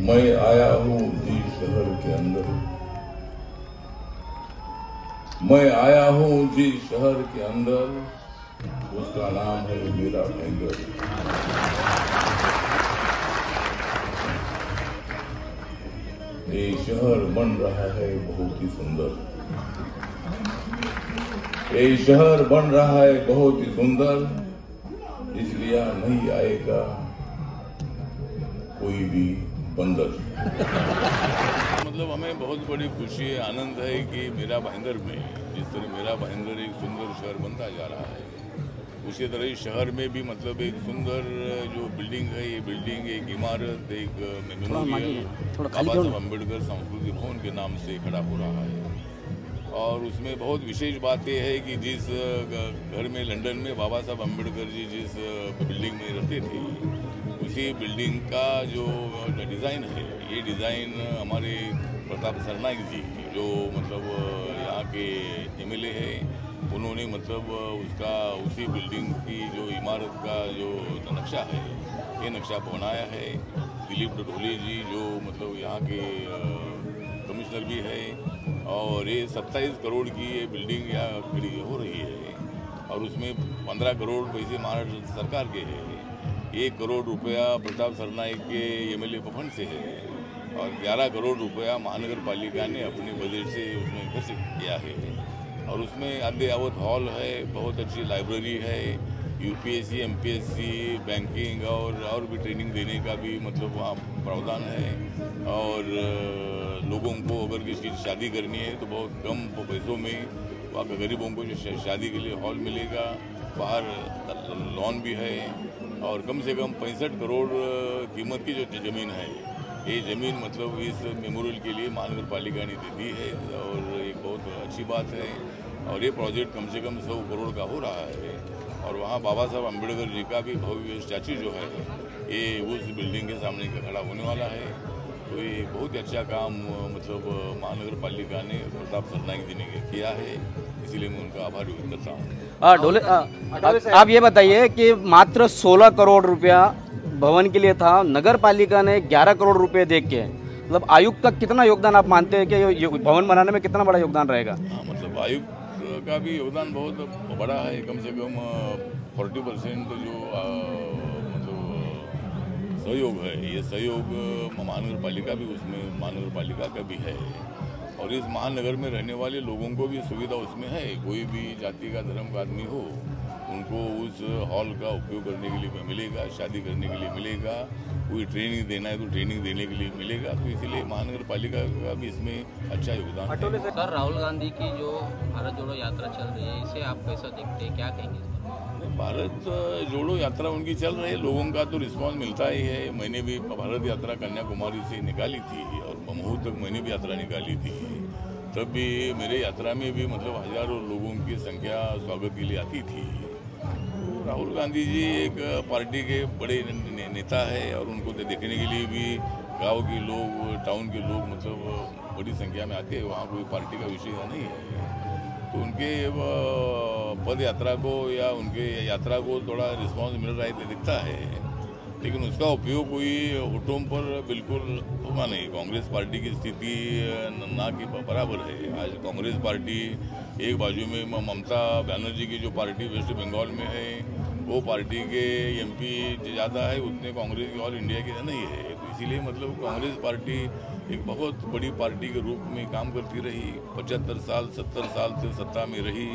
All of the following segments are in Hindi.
मैं आया हूँ जी शहर के अंदर, मैं आया हूँ जी शहर के अंदर, उसका नाम है मेरा भाईंदर। ये शहर बन रहा है बहुत ही सुंदर, ये शहर बन रहा है बहुत ही सुंदर, इसलिए नहीं आएगा कोई भी बंदर। मतलब हमें बहुत बड़ी खुशी है, आनंद है कि मेरा भाईंदर में जिस तरह मेरा भाईंदर एक सुंदर शहर बनता जा रहा है, उसी तरह इस शहर में भी मतलब एक सुंदर जो बिल्डिंग है, ये बिल्डिंग एक इमारत, एक मेमोरियल बाबा साहब अम्बेडकर सांस्कृतिक भवन के नाम से खड़ा हो रहा है। और उसमें बहुत विशेष बात यह है कि जिस घर में लंदन में बाबा साहब अम्बेडकर जी जिस बिल्डिंग में रहते थे, उसी बिल्डिंग का जो डिज़ाइन है, ये डिज़ाइन हमारे प्रताप सरनाईक जी जो मतलब यहाँ के एमएलए है, उन्होंने मतलब उसका उसी बिल्डिंग की जो इमारत का जो नक्शा है, ये नक्शा बनाया है। दिलीप ढोले जी जो मतलब यहाँ के कमिश्नर भी है, और ये 27 करोड़ की ये बिल्डिंग यहाँ खड़ी हो रही है, और उसमें 15 करोड़ पैसे महाराष्ट्र सरकार के हैं, 1 करोड़ रुपया प्रताप सरनाईक के एमएलए फंड से है, और 11 करोड़ रुपया महानगर पालिका ने अपने बजट से उसमें खर्च किया है। और उसमें अद्ययावत हॉल है, बहुत अच्छी लाइब्रेरी है, यूपीएससी एमपीएससी बैंकिंग और भी ट्रेनिंग देने का भी मतलब वहाँ प्रावधान है। और लोगों को अगर किसी की शादी करनी है तो बहुत कम पैसों में वहाँ के गरीबों को जो शादी के लिए हॉल मिलेगा, बाहर लोन भी है, और कम से कम 65 करोड़ कीमत की जो ज़मीन है, ये ज़मीन मतलब इस मेमोरियल के लिए महानगर पालिका ने दे दी है, और एक बहुत अच्छी बात है। और ये प्रोजेक्ट कम से कम 100 करोड़ का हो रहा है, और वहाँ बाबा साहब अम्बेडकर जी का भी भव्य स्टैच्यू जो है ये उस बिल्डिंग के सामने खड़ा होने वाला है। तो ये बहुत ही अच्छा काम मतलब महानगर पालिका ने प्रताप सरनाईक जी ने किया है, इसीलिए मैं उनका आभार व्यक्त करता हूँ। ढोले आप ये बताइए कि मात्र 16 करोड़ रुपया भवन के लिए था, नगर पालिका ने 11 करोड़ रुपए दे के, मतलब आयुक्त का कितना योगदान आप मानते हैं कि ये भवन बनाने में कितना बड़ा योगदान रहेगा? हाँ, मतलब आयुक्त का भी योगदान बहुत बड़ा है, कम से कम 40% जो मतलब सहयोग है, ये सहयोग महानगर पालिका भी उसमें महानगर पालिका का भी है, और इस महानगर में रहने वाले लोगों को भी सुविधा उसमें है। कोई भी जाति का धर्म का आदमी हो, उनको उस हॉल का उपयोग करने के लिए मिलेगा, शादी करने के लिए मिलेगा, कोई ट्रेनिंग देना है तो ट्रेनिंग देने के लिए मिलेगा। तो इसीलिए महानगर पालिका का भी इसमें अच्छा योगदान है। सर, राहुल गांधी की जो भारत जोड़ो यात्रा चल रही है, इसे आप कैसा देखते हैं, क्या कहेंगे इस पर? भारत जोड़ो यात्रा उनकी चल रही है, लोगों का तो रिस्पॉन्स मिलता ही है। मैंने भी भारत यात्रा कन्याकुमारी से निकाली थी, और महू तक मैंने भी यात्रा निकाली थी, तब भी मेरे यात्रा में भी मतलब हजारों लोगों की संख्या स्वागत के लिए आती थी। राहुल गांधी जी एक पार्टी के बड़े नेता है, और उनको देखने के लिए भी गांव के लोग, टाउन के लोग मतलब बड़ी संख्या में आते हैं। वहाँ कोई पार्टी का विषय नहीं है, तो उनके पद यात्रा को या उनके यात्रा को थोड़ा रिस्पांस मिल रहा है दिखता है, लेकिन उसका उपयोग कोई होठों पर बिल्कुल होगा नहीं। कांग्रेस पार्टी की स्थिति ना के बराबर है। आज कांग्रेस पार्टी एक बाजू में ममता बनर्जी की जो पार्टी वेस्ट बंगाल में है, वो पार्टी के एमपी ज़्यादा है, उतने कांग्रेस की ऑल इंडिया के नहीं है। तो इसीलिए मतलब कांग्रेस पार्टी एक बहुत बड़ी पार्टी के रूप में काम करती रही, 75 साल 70 साल से सत्ता में रही,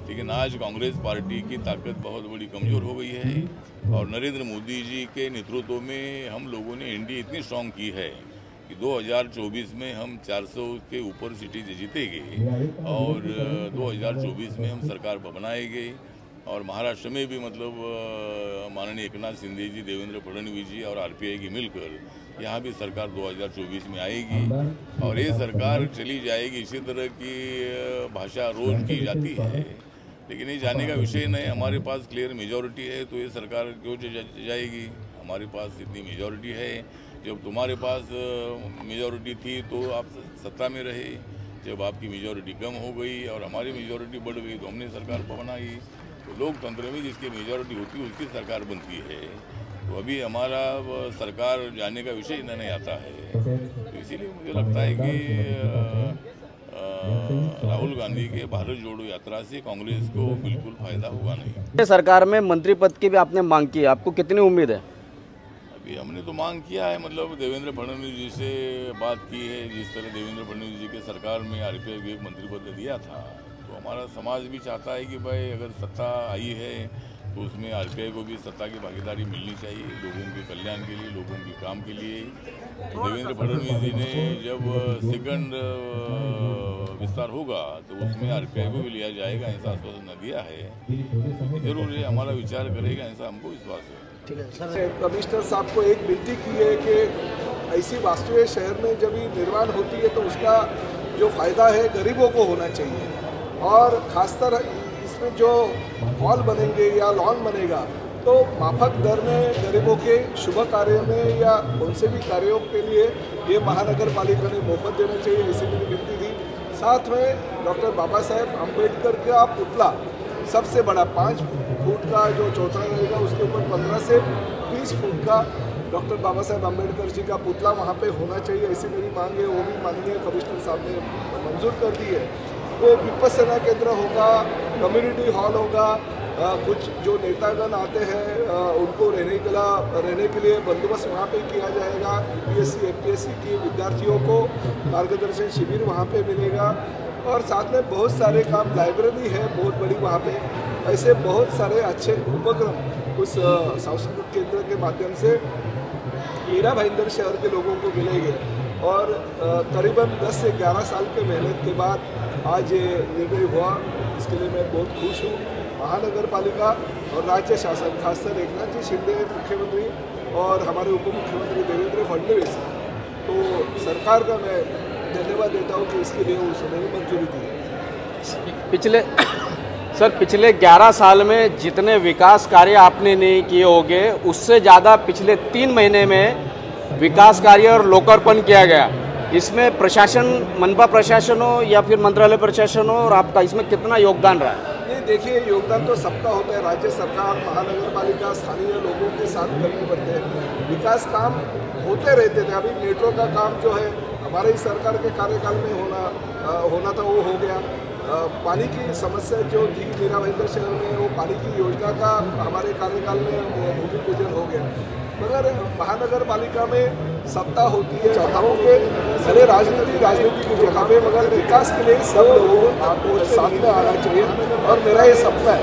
लेकिन आज कांग्रेस पार्टी की ताकत बहुत बड़ी कमज़ोर हो गई है। और नरेंद्र मोदी जी के नेतृत्व में हम लोगों ने एनडीए इतनी स्ट्रांग की है कि 2024 में हम 400 के ऊपर सीटें जीतेंगे, और 2024 में हम सरकार बनाएंगे। और महाराष्ट्र में भी मतलब माननीय एकनाथ शिंदे जी, देवेंद्र फडणवीस जी और आरपीआई की मिलकर यहाँ भी सरकार 2024 में आएगी, और ये सरकार चली जाएगी। इसी तरह की भाषा रोज की जाती है, लेकिन ये जाने का विषय नहीं। हमारे पास क्लियर मेजॉरिटी है, तो ये सरकार क्यों जाएगी? हमारे पास इतनी मेजॉरिटी है। जब तुम्हारे पास मेजॉरिटी थी तो आप सत्ता में रहे, जब आपकी मेजॉरिटी कम हो गई और हमारी मेजॉरिटी बढ़ गई तो हमने सरकार बनाई। तो लोकतंत्र में जिसकी मेजॉरिटी होती है उसकी सरकार बनती है। तो अभी हमारा सरकार जाने का विषय नहीं आता है, तो इसीलिए मुझे लगता है कि राहुल गांधी के भारत जोड़ो यात्रा से कांग्रेस को बिल्कुल फायदा हुआ नहीं। सरकार में मंत्री पद की भी आपने मांग की है, आपको कितनी उम्मीद है? अभी हमने तो मांग किया है, मतलब देवेंद्र फडणवीस जी से बात की है। जिस तरह देवेंद्र फडणवीस जी के सरकार में आरपीएफ को एक मंत्री पद दिया था, तो हमारा समाज भी चाहता है कि भाई अगर सत्ता आई है तो उसमें आरपीआई को भी सत्ता की भागीदारी मिलनी चाहिए, लोगों के कल्याण के लिए, लोगों के काम के लिए। तो देवेंद्र फडणवीस जी ने जब सेकंड विस्तार होगा तो उसमें आरपीआई को भी लिया जाएगा, ऐसा आश्वासन दिया है। जरूर है, हमारा विचार करेगा, ऐसा हमको विश्वास है। ठीक है सर। कमिश्नर साहब को एक विनती की है कि ऐसी वास्तुएं शहर में जब निर्माण होती है तो उसका जो फ़ायदा है गरीबों को होना चाहिए, और ख़ासकर इसमें जो हॉल बनेंगे या लॉन बनेगा तो माफक दर में गरीबों के शुभ कार्य में या उनसे भी कार्यों के लिए ये महानगर पालिका ने मुफ्त देना चाहिए, ऐसी मेरी विनती थी। साथ में डॉक्टर बाबा साहेब अम्बेडकर का पुतला सबसे बड़ा 5 फुट का जो चौथा रहेगा, उसके ऊपर 15 से 20 फुट का डॉक्टर बाबा साहेब अम्बेडकर जी का पुतला वहाँ पे होना चाहिए, ऐसी मेरी मांग है। वो भी माननीय कमिश्नर साहब ने मंजूर कर दी है। वो विपस्सना केंद्र होगा, कम्युनिटी हॉल होगा, कुछ जो नेतागण आते हैं उनको रहने के लिए बंदोबस्त वहाँ पे किया जाएगा। यूपीएससी एमपीएससी के विद्यार्थियों को मार्गदर्शन शिविर वहाँ पे मिलेगा, और साथ में बहुत सारे काम, लाइब्रेरी है बहुत बड़ी वहाँ पे, ऐसे बहुत सारे अच्छे उपक्रम उस सांस्कृतिक केंद्र के माध्यम से मीरा भाईंदर शहर के लोगों को मिलेंगे। और करीबन 10 से 11 साल के मेहनत के बाद आज ये निर्णय हुआ, इसके लिए मैं बहुत खुश हूँ। महानगर पालिका और राज्य शासन, खासकर एकनाथ जी शिंदे मुख्यमंत्री और हमारे उप मुख्यमंत्री देवेंद्र फडणवीस, तो सरकार का मैं धन्यवाद देता हूँ कि इसके लिए उसने मंजूरी दी है। पिछले 11 साल में जितने विकास कार्य आपने नहीं किए होंगे, उससे ज़्यादा पिछले 3 महीने में विकास कार्य और लोकार्पण किया गया। इसमें प्रशासन, मनपा प्रशासन हो या फिर मंत्रालय प्रशासन हो, और आपका इसमें कितना योगदान रहा है? ये देखिए, योगदान तो सबका होता है। राज्य सरकार, महानगर पालिका, स्थानीय लोगों के साथ करने पड़ते हैं। विकास काम होते रहते थे। अभी मेट्रो का काम जो है हमारे ही सरकार के कार्यकाल में होना था, वो हो गया। पानी की समस्या जो थी मीरा भाईंदर शहर में, वो पानी की योजना का हमारे कार्यकाल में भूमि पूजन हो गया। मगर महानगर पालिका में सत्ता होती है चाहताओं के, भले राजनीति की जगह पे, मगर विकास के लिए सब लोगों को साथ में आना चाहिए। और मेरा ये सपना है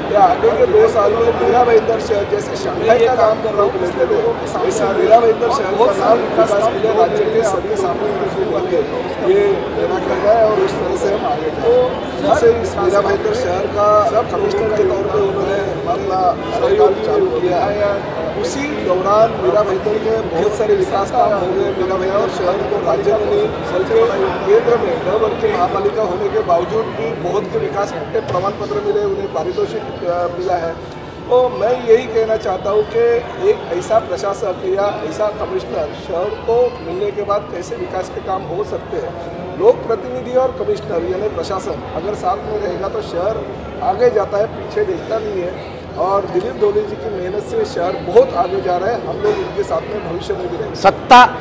कि आगे के 2 साल में मीरा भाईंदर शहर जैसे शंघाई का काम कर रहा हूँ पिछले लोगों के सामने, ऐसा मीरा भाईंदर शहर का नाम विकास के लिए राज्य के सभी सामने रखने वाले, ये मेरा कहना है। और उस तरह से हम आगे जब से इस मीरा भाईंदर शहर का कमिश्नर के तौर पर उन्होंने अपना सहयोग चालू किया है, उसी दौरान मीरा भाईंदर के बहुत सारे विकास काम हो गए। मीरा भाईंदर शहर को राज्य में नहीं बल्कि केंद्र में 9 वर्ष की महापालिका होने के बावजूद भी बहुत के विकास के प्रमाण पत्र मिले, उन्हें पारितोषिक मिला है। तो मैं यही कहना चाहता हूँ कि एक ऐसा प्रशासक या ऐसा कमिश्नर शहर को मिलने के बाद कैसे विकास के काम हो सकते हैं। लोक प्रतिनिधि और कमिश्नर यानी प्रशासन अगर साथ में रहेगा तो शहर आगे जाता है, पीछे देखता नहीं है। और दिलीप ढोले जी की मेहनत से शहर बहुत आगे जा रहा है। हम लोग उनके साथ में भविष्य में भी रहेंगे।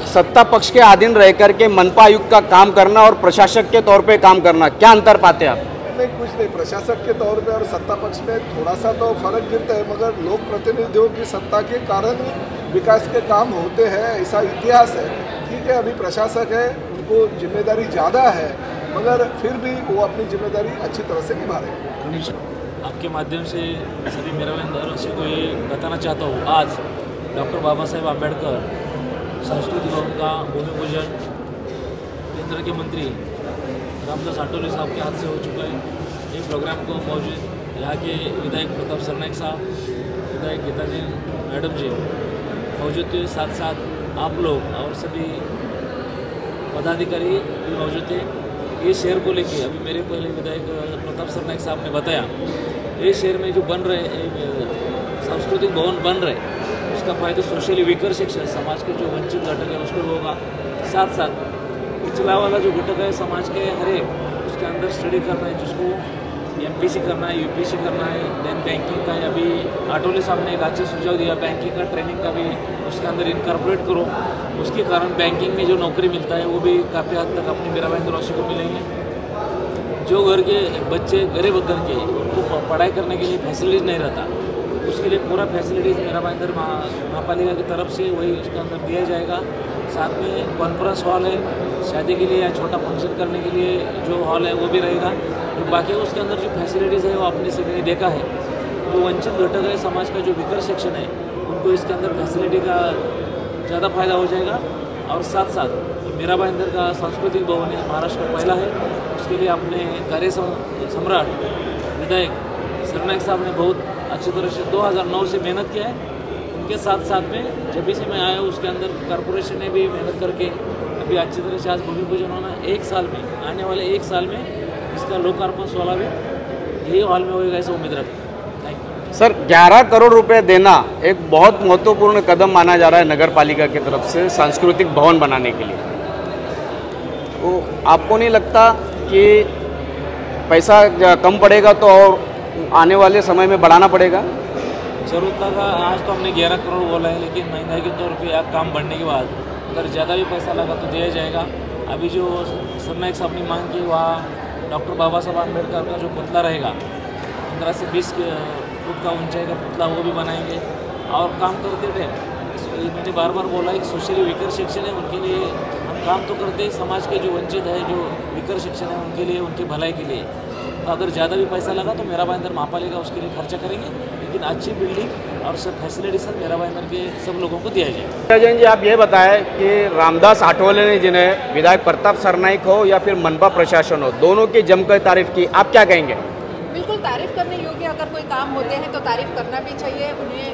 सत्ता पक्ष के अधीन रह करके मनपा आयुक्त का काम करना और प्रशासक के तौर पे काम करना, क्या अंतर पाते हैं आप? नहीं, कुछ नहीं। प्रशासक के तौर पे और सत्ता पक्ष में थोड़ा सा तो फर्क गिरता है, मगर लोक प्रतिनिधियों की सत्ता के कारण ही विकास के काम होते हैं, ऐसा इतिहास है। ठीक है, अभी प्रशासक है, उनको जिम्मेदारी ज़्यादा है, मगर फिर भी वो अपनी जिम्मेदारी अच्छी तरह से निभा रहे हैं। आपके माध्यम से सभी मेरा भाईंदर को ये बताना चाहता हूँ, आज डॉक्टर बाबा साहेब अम्बेडकर संस्कृति भवन का भूमि पूजन केंद्र के मंत्री रामदास आठवले साहब के हाथ से हो चुका है। ये प्रोग्राम को मौजूद यहाँ के विधायक प्रताप सरनाइक साहब, विधायक गीताजी मैडम जी मौजूद थे, साथ साथ आप लोग और सभी पदाधिकारी भी मौजूद थे। ये शहर को लेके अभी मेरे पहले विधायक प्रताप सरनाइक साहब ने बताया, ये शहर में जो बन रहे सांस्कृतिक भवन बन रहे, उसका फायदा सोशली वीकर सेक्शन, समाज के जो वंचित घटक है उसको होगा। साथ साथ पिछला वाला जो घटक है समाज के हर एक, उसके अंदर स्टडी करना है, जिसको MPC करना है, UPC करना है, देन बैंकिंग का अभी आठवले साहब ने एक अच्छा सुझाव दिया, बैंकिंग का ट्रेनिंग का भी उसके अंदर इनकॉर्पोरेट करो। उसके कारण बैंकिंग में जो नौकरी मिलता है वो भी काफ़ी हद तक अपनी मीरा भाईंदर राशि को मिलेंगे। जो घर के बच्चे गरीब घर के उनको पढ़ाई करने के लिए फैसिलिटीज़ नहीं रहता, उसके लिए पूरा फैसिलिटीज़ मीरा भाईंदर महापालिका की तरफ से वही उसके अंदर दिया जाएगा। साथ में कॉन्फ्रेंस हॉल है, शादी के लिए या छोटा फंक्शन करने के लिए जो हॉल है वो भी रहेगा। और बाकी उसके अंदर जो फैसिलिटीज़ है वो अपने से मैंने देखा है। जो वंचित घटक है समाज का, जो वीकर सेक्शन है, उनको इसके अंदर फैसिलिटी का ज़्यादा फायदा हो जाएगा। और साथ साथ मीरा भाईंदर का सांस्कृतिक भवन है, महाराष्ट्र का पहला है। उसके लिए अपने कार्य सम्राट विधायक सरनायक साहब ने बहुत अच्छी तरह से 2009 से मेहनत किया है। उनके साथ साथ में जब से मैं आया उसके अंदर कॉरपोरेशन ने भी मेहनत करके अभी अच्छी तरह से आज भूमि पूजन होना, 1 साल में, आने वाले 1 साल में इसका लोकार्पण 16 में यही हॉल में होगा, ऐसा उम्मीद रखते हैं। Thank you sir. 11 करोड़ रुपए देना एक बहुत महत्वपूर्ण कदम माना जा रहा है नगर पालिका की तरफ से सांस्कृतिक भवन बनाने के लिए। तो आपको नहीं लगता कि पैसा कम पड़ेगा तो और आने वाले समय में बढ़ाना पड़ेगा? जरूरत लगा, आज तो हमने 11 करोड़ बोला है, लेकिन महंगाई के तौर पे आप काम बढ़ने के बाद अगर ज़्यादा भी पैसा लगा तो दिया जाएगा। अभी जो सरनायक साहब ने मांग की, वहाँ डॉक्टर बाबा साहब अम्बेडकर का जो पुतला रहेगा 15 से 20 फुट का ऊंचाई का पुतला, वो भी बनाएंगे। और काम करते थे, मैंने बार बार बोला, एक सोशली वीकर सेक्शन है, उनके लिए हम काम तो करते हैं। समाज के जो वंचित है, जो वीकर सेक्शन है, उनके लिए, उनकी भलाई के लिए। तो अगर ज़्यादा भी पैसा लगा तो मीरा भाईंदर महापालिका उसके लिए खर्चा करेंगे, लेकिन अच्छी बिल्डिंग और सब फैसिलिटी सब मीरा भाईंदर के सब लोगों को दिया जाएगा। जैन जी, आप ये बताएं कि रामदास आठवले ने, जिन्हें विधायक प्रताप सरनाइक हो या फिर मनपा प्रशासन हो, दोनों की जमकर तारीफ की, आप क्या कहेंगे? बिल्कुल तारीफ करने योग्य, अगर कोई काम होते हैं तो तारीफ करना भी चाहिए। उन्हें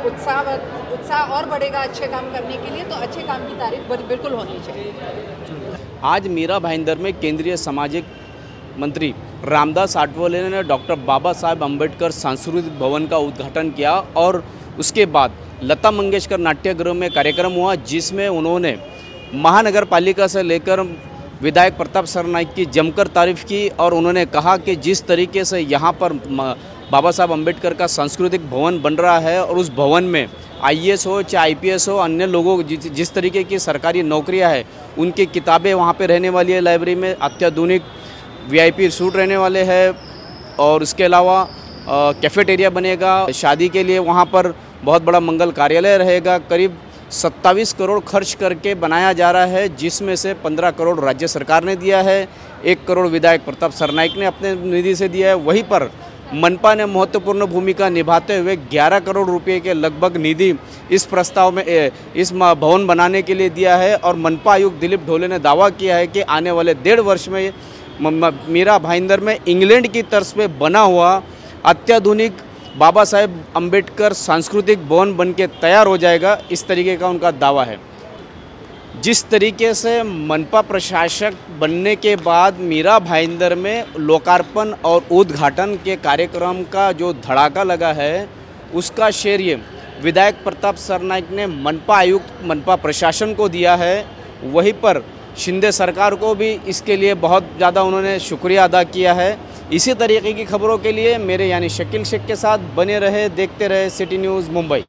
उत्साह और बढ़ेगा अच्छे काम करने के लिए, तो अच्छे काम की तारीफ बिल्कुल होनी चाहिए। आज मीरा भाईंदर में केंद्रीय सामाजिक मंत्री रामदास आठवले ने डॉक्टर बाबा साहेब अम्बेडकर सांस्कृतिक भवन का उद्घाटन किया और उसके बाद लता मंगेशकर नाट्यगृह में कार्यक्रम हुआ, जिसमें उन्होंने महानगर पालिका से लेकर विधायक प्रताप सरनाइक की जमकर तारीफ की। और उन्होंने कहा कि जिस तरीके से यहाँ पर बाबा साहब अम्बेडकर का सांस्कृतिक भवन बन रहा है और उस भवन में IAS हो चाहे IPS हो, अन्य लोगों जिस तरीके की सरकारी नौकरियाँ हैं, उनकी किताबें वहाँ पे रहने वाली है। लाइब्रेरी में अत्याधुनिक VIP सूट रहने वाले हैं और इसके अलावा कैफेटेरिया बनेगा। शादी के लिए वहाँ पर बहुत बड़ा मंगल कार्यालय रहेगा। करीब 27 करोड़ खर्च करके बनाया जा रहा है, जिसमें से 15 करोड़ राज्य सरकार ने दिया है, 1 करोड़ विधायक प्रताप सरनाइक ने अपने निधि से दिया है। वहीं पर मनपा ने महत्वपूर्ण भूमिका निभाते हुए 11 करोड़ रुपए के लगभग निधि इस प्रस्ताव में, इस भवन बनाने के लिए दिया है। और मनपा आयुक्त दिलीप ढोले ने दावा किया है कि आने वाले 1.5 वर्ष में मीरा भाईंदर में इंग्लैंड की तर्ज पे बना हुआ अत्याधुनिक बाबा साहेब अम्बेडकर सांस्कृतिक भवन बन के तैयार हो जाएगा, इस तरीके का उनका दावा है। जिस तरीके से मनपा प्रशासक बनने के बाद मीरा भाईंदर में लोकार्पण और उद्घाटन के कार्यक्रम का जो धड़ाका लगा है, उसका श्रेय विधायक प्रताप सरनाइक ने मनपा आयुक्त, मनपा प्रशासन को दिया है। वहीं पर शिंदे सरकार को भी इसके लिए बहुत ज़्यादा उन्होंने शुक्रिया अदा किया है। इसी तरीके की खबरों के लिए मेरे यानी शकील शेख के साथ बने रहे, देखते रहे सिटी न्यूज़ मुंबई।